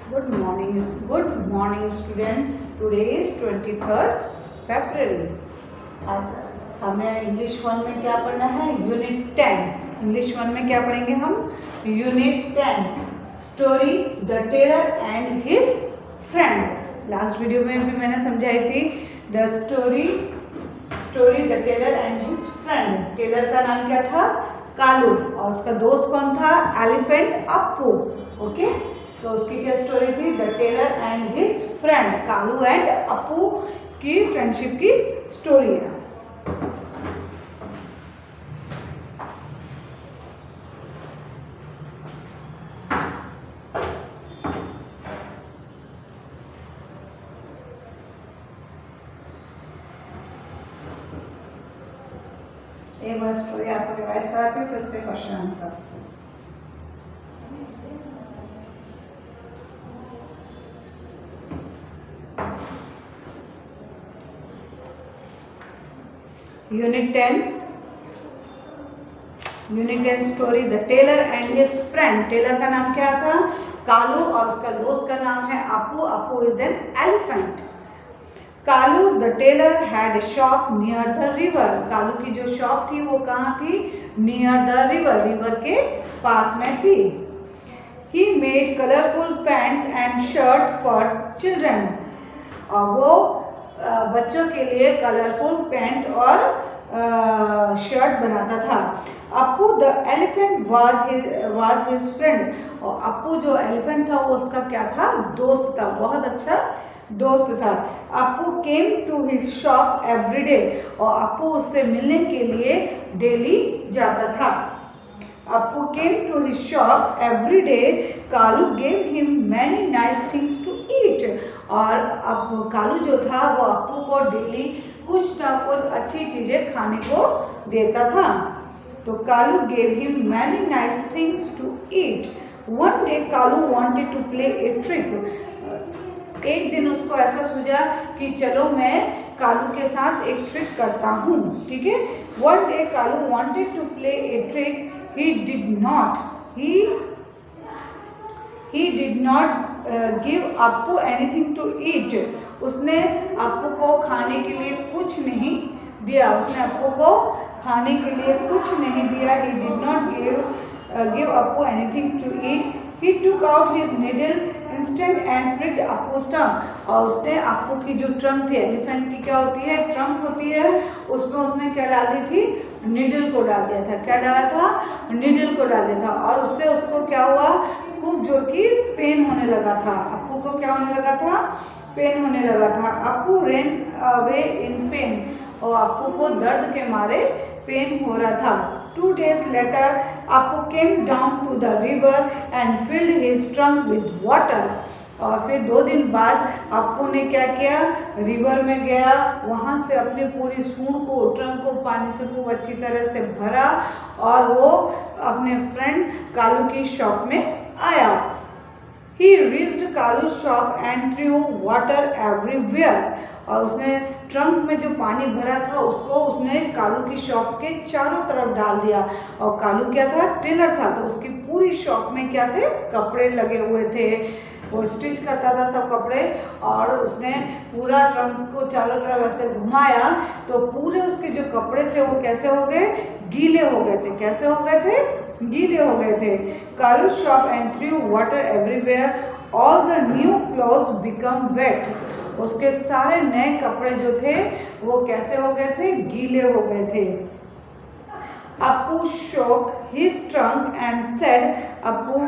Good morning student. Today is 23rd February. आज हमें English 1 में क्या पढ़ना है? यूनिट 10. इंग्लिश 1 में क्या पढ़ेंगे हम? Unit 10 story the tailor and his friend. Last video में भी मैंने समझाई थी the story the tailor and his friend. Tailor का नाम क्या था? कालू. और उसका दोस्त कौन था? एलिफेंट अप्पू. ओके, तो उसकी क्या स्टोरी थी? The tailor and his friend. Kalu and Appu की फ्रेंडशिप की स्टोरी है. एक बार स्टोरी आपको रिवाइज कराती हूँ, फिर उसके question answer. Unit 10 story the tailor and his friend. Tailor का नाम क्या था? कालू. और उसका दोस्त का नाम है Appu. Appu is an elephant. Kalu the tailor had shop near the river. Kalu की जो शॉप थी वो कहाँ थी? Near the river. रिवर के पास में थी. He made colourful pants and shirt for children. और वो बच्चों के लिए कलरफुल पैंट और शर्ट बनाता था. Appu the elephant was his friend. और अप्पू जो एलिफेंट था वो उसका क्या था? दोस्त था. बहुत अच्छा दोस्त था. Appu came to his shop every day. और अप्पू उससे मिलने के लिए डेली जाता था. Appu came to his shop every day. Kalu gave him many nice things to eat. और अब कालू जो था वो अप्पू को डेली कुछ ना कुछ अच्छी चीज़ें खाने को देता था. तो Kalu gave him many nice things to eat. One day Kalu wanted to play a trick. एक दिन उसको ऐसा सूझा कि चलो मैं कालू के साथ एक ट्रिक करता हूँ. ठीक है. One day Kalu wanted to play a trick. He did not give Appu anything to eat. उसने अप्पू को खाने के लिए कुछ नहीं दिया. उसने अप्पू को खाने के लिए कुछ नहीं दिया. He did not give Appu anything to eat. He took out his needle instant and pricked अप्पू's tongue. और उसने अप्पू की जो ट्रंक थी, एलिफेंट की क्या होती है? ट्रंक होती है. उसमें उसने क्या डाल दी थी? नीडल को डाल दिया था. क्या डाला था? नीडल को डाल दिया था. और उससे उसको क्या हुआ? खूब जोर की पेन होने लगा था. अप्पू को क्या होने लगा था? पेन होने लगा था. Appu rain away in pen. और अप्पू को दर्द के मारे पेन हो रहा था. 2 days later, Appu came down to the river and filled his trunk with water. और फिर 2 दिन बाद अप्पू ने क्या किया? रिवर में गया. वहाँ से अपनी पूरी सूंड को, ट्रंक को पानी से खूब अच्छी तरह से भरा और वो अपने फ्रेंड कालू की शॉप में आया. He reached Kalu shop and threw water everywhere. और उसने ट्रंक में जो पानी भरा था उसको उसने कालू की शॉप के चारों तरफ डाल दिया. और कालू क्या था? टेलर था. तो उसकी पूरी शॉप में क्या थे? कपड़े लगे हुए थे. वो स्टिच करता था सब कपड़े. और उसने पूरा ट्रंक को चारों तरफ ऐसे घुमाया तो पूरे उसके जो कपड़े थे वो कैसे हो गए? गीले हो गए थे. कैसे हो गए थे? गीले हो गए थे. Kalu shop and through water everywhere. All the new clothes become wait. उसके सारे नए कपड़े जो थे वो कैसे हो गए थे? गीले हो गए थे. Appu shook his trunk and said. Appu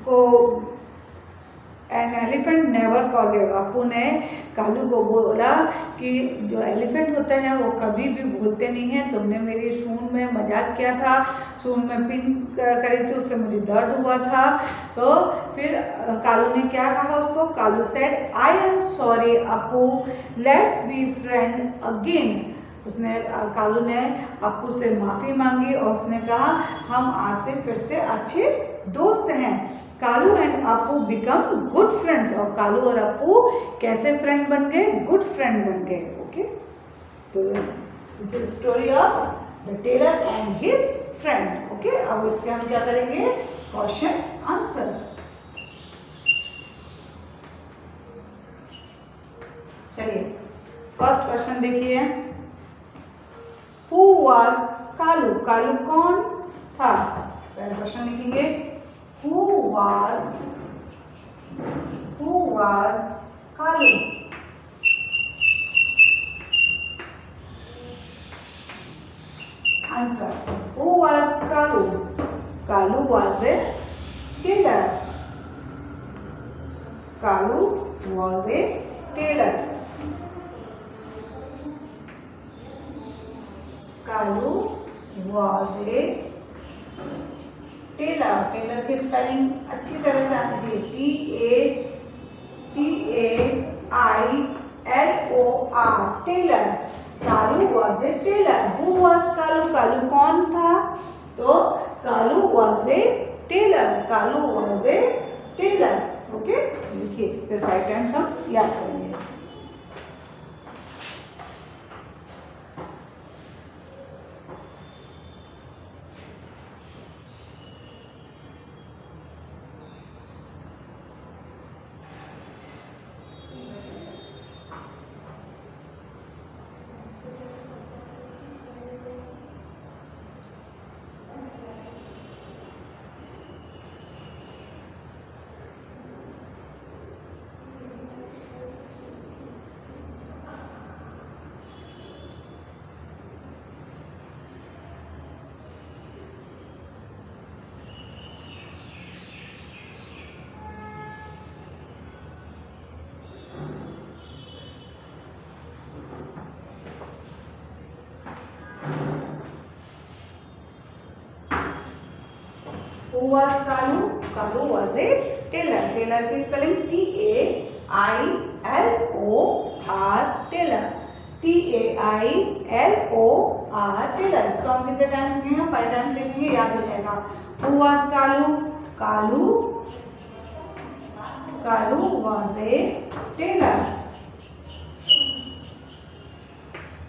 को an elephant never forget. Appu ने कालू को बोला कि जो एलिफेंट होते हैं वो कभी भी भूलते नहीं हैं. तुमने मेरी सूंड में मजाक किया था, सूंड में पिन करी थी, उससे मुझे दर्द हुआ था. तो फिर कालू ने क्या कहा उसको? Kalu said I am sorry Appu, let's be friend again. उसने कालू ने अप्पू से माफ़ी मांगी और उसने कहा हम आज से फिर से अच्छे दोस्त हैं. Kalu and Appu become good friends. और कालू और अप्पू कैसे फ्रेंड बन गए? गुड फ्रेंड बन गए. ओके, तो this is story of the tailor and his friend. Okay, अब इसके हम क्या करेंगे? Question answer. चलिए फर्स्ट क्वेश्चन देखिए, हु वाज कालू, कालू कौन था? पहला क्वेश्चन लिखेंगे, who was Kalu. Answer, who was Kalu? Kalu was a tailor. Kalu was a tailor. Kalu was a tailor. Tailor की स्पेलिंग अच्छी तरह से आनी चाहिए, TAILOR, tailor. Kalu was a tailor. Who was Kalu? Kalu कौन था? तो Kalu was a tailor. Kalu was a tailor. Okay, लिखिए, फिर 5 टाइम्स हम याद करेंगे। Who was Kalu? Kalu was a tailor. Tailor की spelling TAILOR, tailor. TAILOR, tailor. इसको हम कितने टाइम्स लिखेंगे? 5 टाइम्स लिखेंगे, याद हो जाएगा। Who was Kalu? Kalu was a tailor.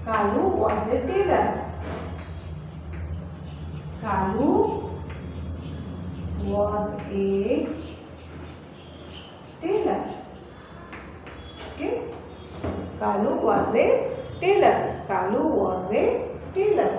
Kalu was a tailor. Kalu was a tailor. Okay, Kalu was a tailor. Kalu was a tailor.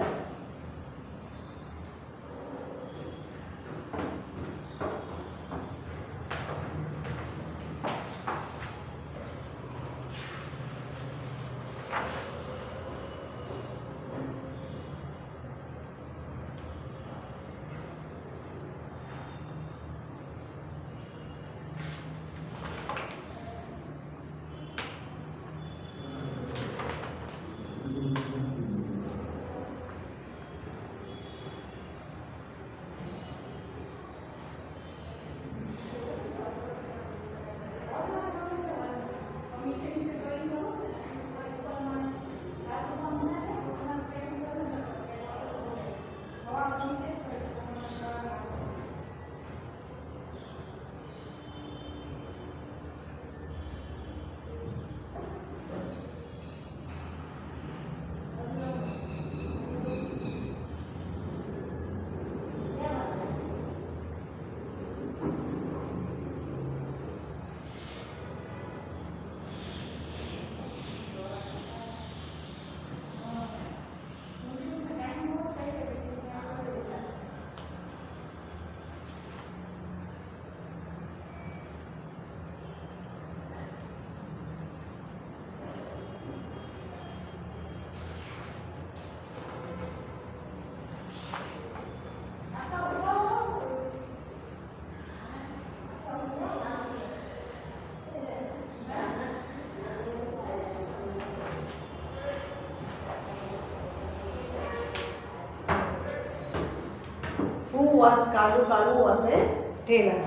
Who was Kalu? Kalu was a tailor.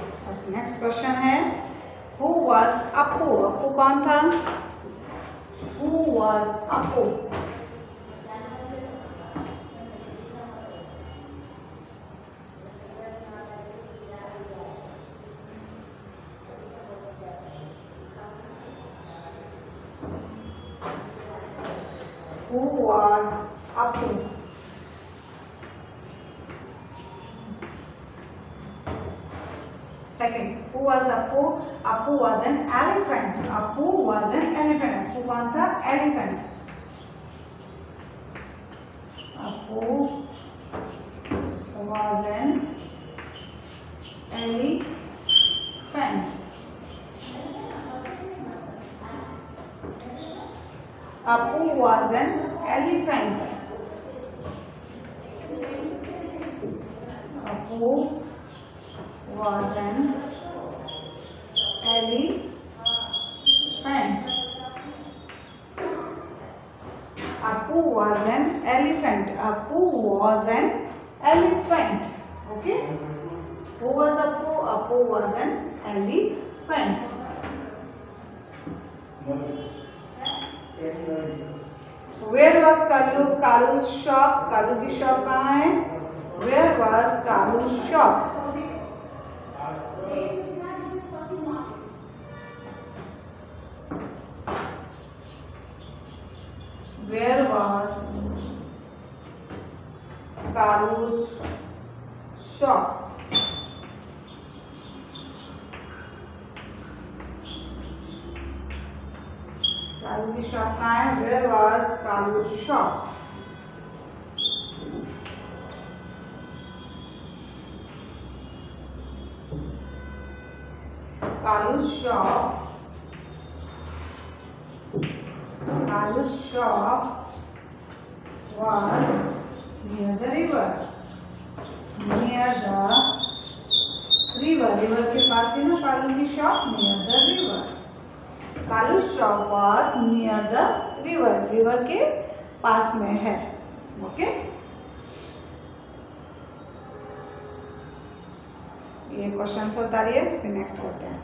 Next question है, Who was Appu? Appu कौन था? Who was Appu? Who was Appu? Second, who was Appu? Appu was an elephant. Appu was an elephant. Appu कौन था? Elephant. Appu was an elephant. Appu was an elephant. Appu was an elephant. Appu was an elephant. Appu was an elephant. Okay. Who was Appu? Appu was an elephant. Where was Kalu? Kalu's shop. Kalu की shop कहाँ है? Where was Kalu's shop? Where was Kalu's shop? Kalu की shop कहाँ है? Where was Kalu's shop? Kalu's shop was near the river. Near the river. River के पास थी ना कालू की shop. Near the river. Kalu's shop was near the river. River के पास में है. Okay? ये क्वेश्चन होता रही है. फिर नेक्स्ट करते हैं.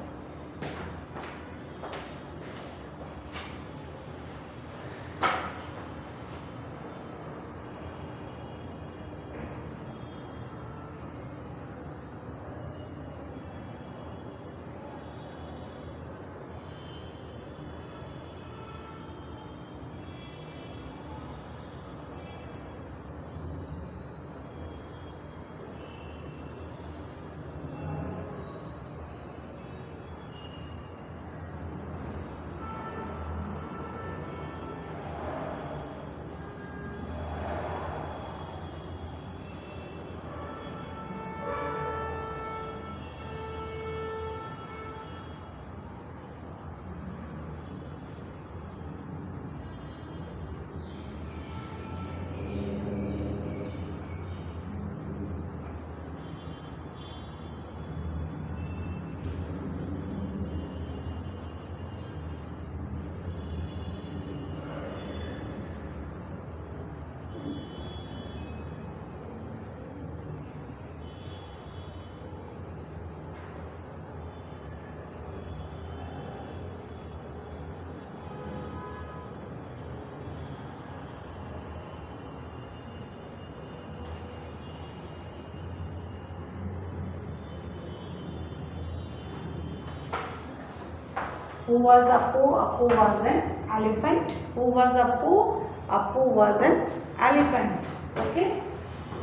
Who was Appu? Appu was an elephant. Who was Appu? Appu was an elephant. Okay.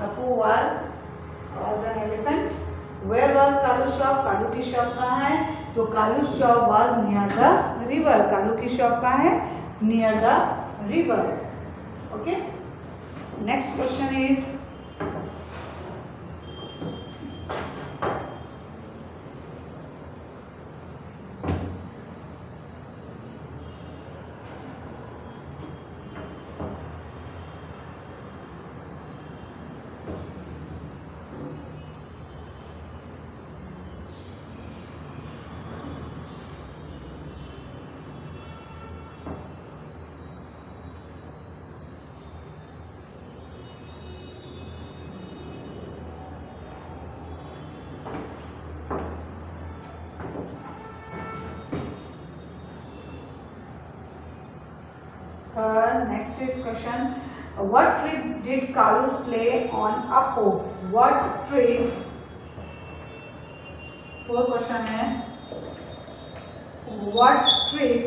Appu was an elephant. Where was Kalu's shop? Kalu की शॉप कहाँ है? तो Kalu's shop was near the river. Kalu की shop कहाँ है? Near the river. Okay. Next question is. Next is question. What trick did Kalu play on Appu? What trick? Four question है. What trick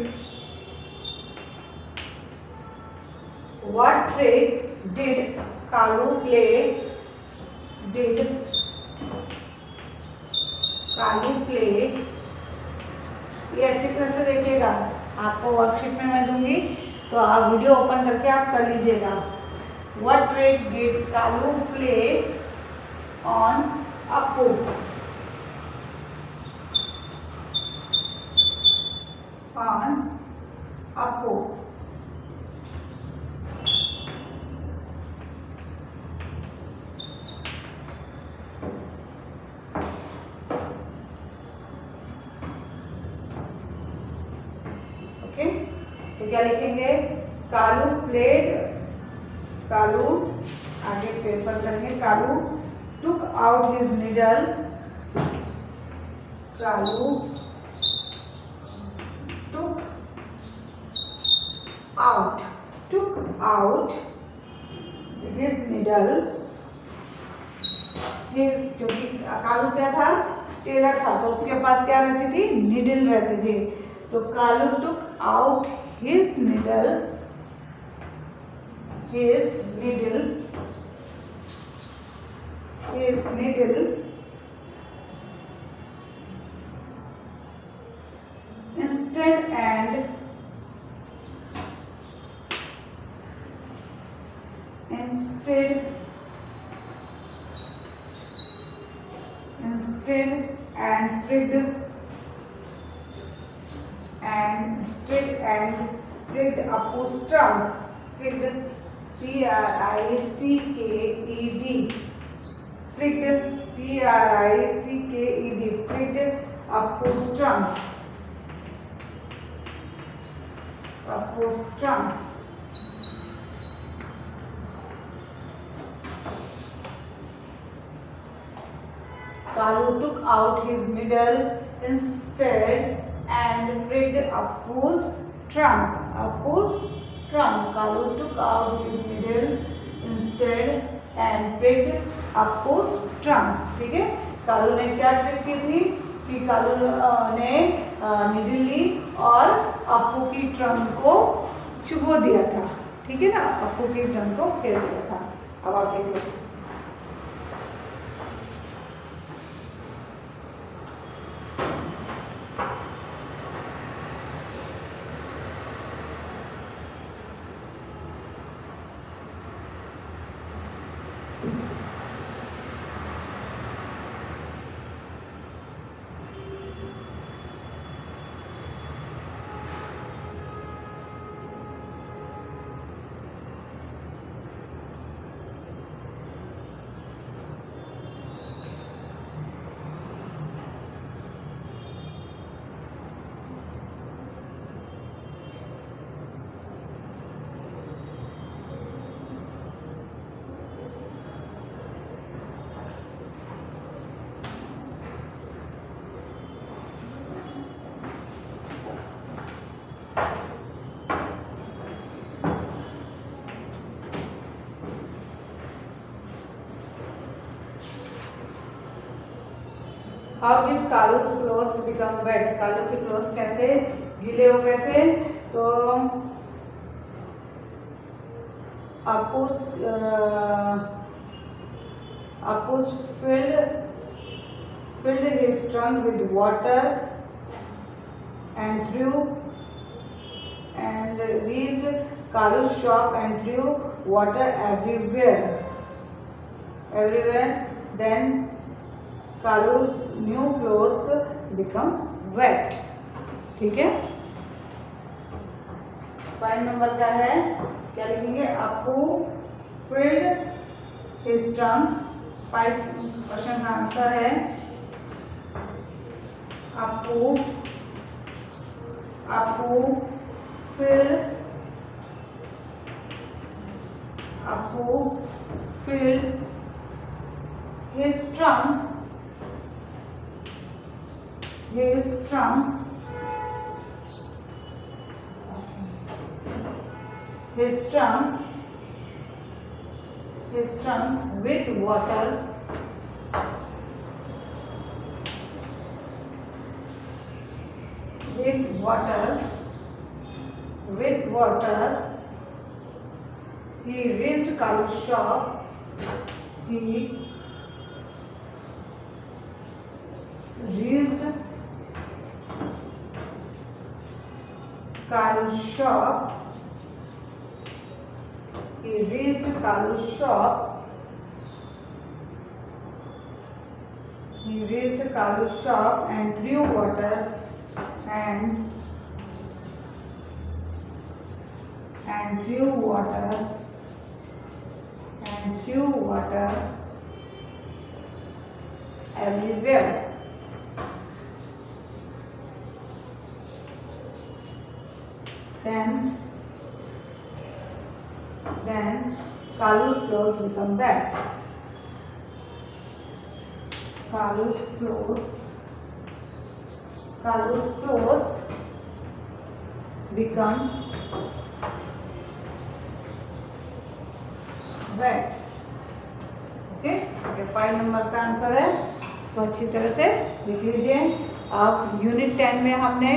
did Kalu play ये अच्छी तरह से देखिएगा, आपको वर्कशीट में मैं दूंगी तो आप वीडियो ओपन करके आप कर लीजिएगा। What trick did Kalu play on Appu? On Appu. Okay, तो क्या लिखेंगे? कालू प्लेड, कालू आगे पेपर करेंगे। Kalu took out his needle, Kalu took out his needle, क्योंकि कालू क्या था? टेलर था, तो उसके पास क्या रहती थी? निडल रहती थी। तो Kalu took out his needle instead and pricked Appu's trunk. Pricked, P-R-I-C-K-E-D. Pricked, P-R-I-C-K-E-D. Pricked Appu's trunk. Kalu took out his needle instead and pricked Appu's trunk. Kalu took out his needle instead and pricked Appu's trunk. ठीक है, कालू ने क्या trick की थी कि कालू ने needle ली और अप्पू की ट्रंक को चुभो दिया था। ठीक है ना, अप्पू की ट्रंक को घेर दिया था। अब आप देखिए, How did Kalu's clothes become wet? Kalu के क्लोथ्स कैसे गीले हो गए थे? तो Appu's filled his trunk with water and reached Kalu's shop and threw water everywhere. Then Kalu's new clothes become wet. ठीक है, 5 नंबर का है, क्या लिखेंगे? Appu filled his trunk. 5 question का आंसर है Appu filled his trunk with water he reached Kalu's shop. He reached Kalu's shop. He reached Kalu's shop. He reached Kalu's shop and threw water and threw water everywhere. Then Kalu's clothes become wet. Kalu's clothes become wet. Okay, 5 number का answer है, इसको अच्छी तरह से लिख लीजिए। अब unit 10 में हमने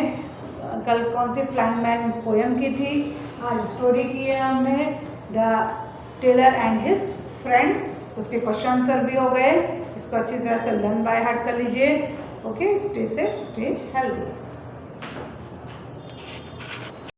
कल कौन सी फ्लाइंग मैन पोयम की थी, आज स्टोरी की है हमने, the tailor and his friend. उसके क्वेश्चन आंसर भी हो गए, इसको अच्छी तरह से लर्न बाय हार्ट कर लीजिए। Okay, stay safe, stay healthy.